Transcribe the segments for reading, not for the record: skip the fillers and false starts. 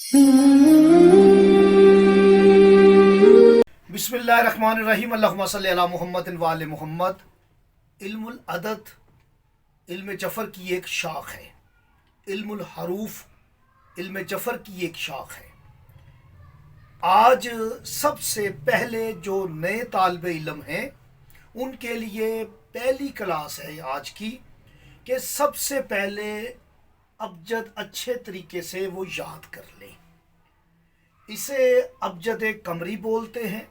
बिस्मिल्लाहिर्रहमानिर्रहीम अल्लाहुम्मा सल्ली अला मुहम्मद व आले मुहम्मद। इल्मुल अदद इल्म जफ़र की एक शाख है। इल्मुल हरूफ इल्म जफ़र की एक शाख है। आज सबसे पहले जो नए तालिब इल्म हैं उनके लिए पहली क्लास है आज की, कि सबसे पहले अबजद अच्छे तरीके से वो याद कर लें। इसे अबजद कमरी बोलते हैं,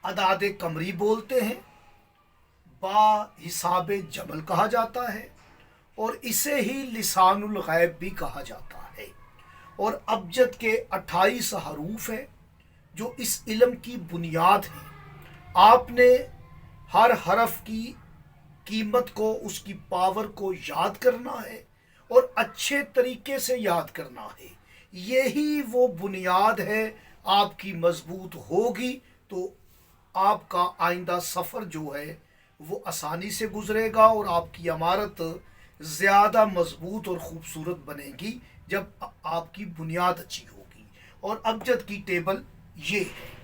अदाद कमरी बोलते हैं, बा हिसाब जमल कहा जाता है और इसे ही लिसानुल गैब भी कहा जाता है। और अबजद के 28 हरूफ हैं जो इस इल्म की बुनियाद हैं। आपने हर हरफ की कीमत को, उसकी पावर को याद करना है और अच्छे तरीके से याद करना है। यही वो बुनियाद है, आपकी मजबूत होगी तो आपका आइंदा सफ़र जो है वो आसानी से गुजरेगा और आपकी इमारत ज़्यादा मजबूत और ख़ूबसूरत बनेगी जब आपकी बुनियाद अच्छी होगी। और अबजद की टेबल ये है।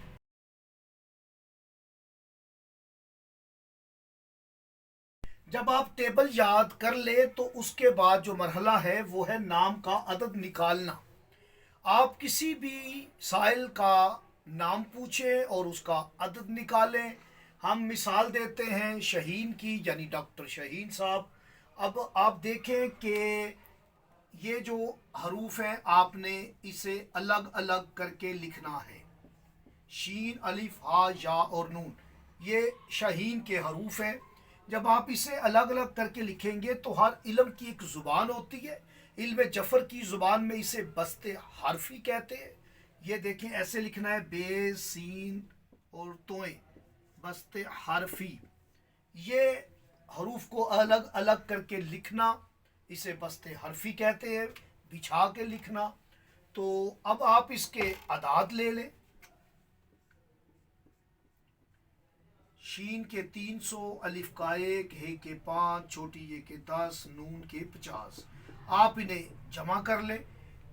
जब आप टेबल याद कर ले तो उसके बाद जो मरहला है वो है नाम का अदद निकालना। आप किसी भी साइल का नाम पूछें और उसका अदद निकालें। हम मिसाल देते हैं शहीन की, यानी डॉक्टर शहीन साहब। अब आप देखें कि ये जो हरूफ हैं आपने इसे अलग अलग करके लिखना है। शीन, अलिफ, हा, या और नून, ये शहीन के हरूफ हैं। जब आप इसे अलग अलग करके लिखेंगे तो हर इल्म की एक ज़ुबान होती है। इल्म जफ़र की ज़ुबान में इसे बस्ते हरफी कहते हैं। ये देखें, ऐसे लिखना है, बे, सीन और तोए, बस्ते हरफी। ये हरूफ को अलग अलग करके लिखना, इसे बस्ते हरफी कहते हैं, बिछा के लिखना। तो अब आप इसके अदाद ले लें। शीन के 300, अलिफ का 1, हे के 5, छोटी ये के 10, नून के 50। आप इन्हें जमा कर लें।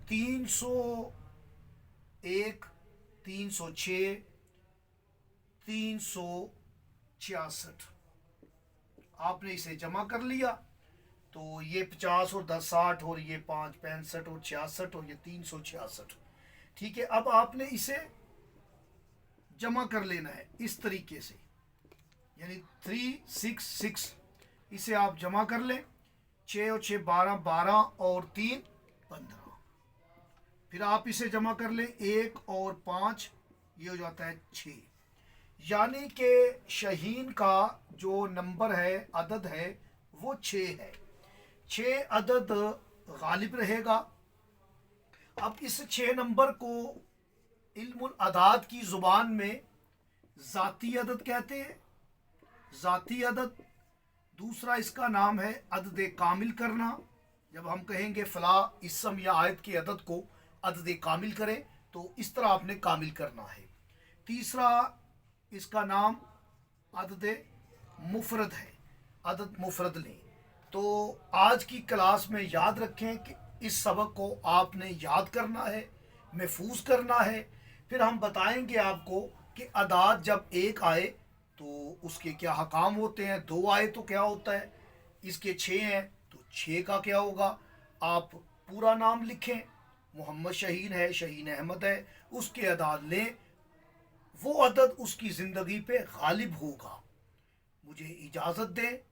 301, 306, 366। आपने इसे जमा कर लिया तो ये 50 और 10 60 और ये 5 65 और 66 और ये 366। ठीक है, अब आपने इसे जमा कर लेना है इस तरीके से, यानी 366। इसे आप जमा कर लें। 6 और 6 12, 12 और 3 15। फिर आप इसे जमा कर लें। 1 और 5, ये हो जाता है 6। यानी कि शहीन का जो नंबर है, अदद है, वो 6 है। 6 अदद गालिब रहेगा। अब इस 6 नंबर को इल्मुल अदाद की ज़ुबान में ज़ाती अदद कहते हैं। ज़ाती अदद। दूसरा इसका नाम है अदद कामिल करना। जब हम कहेंगे फ़ला इसम या आयत के अदद को अदद कामिल करें तो इस तरह आपने कामिल करना है। तीसरा इसका नाम अदद मुफरद है। अदद मुफरद लें। तो आज की क्लास में याद रखें कि इस सबक को आपने याद करना है, महफूज करना है। फिर हम बताएंगे आपको कि अदाद जब एक आए तो उसके क्या हकाम होते हैं, 2 आए तो क्या होता है, इसके 6 हैं तो 6 का क्या होगा। आप पूरा नाम लिखें। मोहम्मद शहीन है, शहीन अहमद है, उसके अदाद लें। वो अदद उसकी ज़िंदगी पे गालिब होगा। मुझे इजाज़त दें।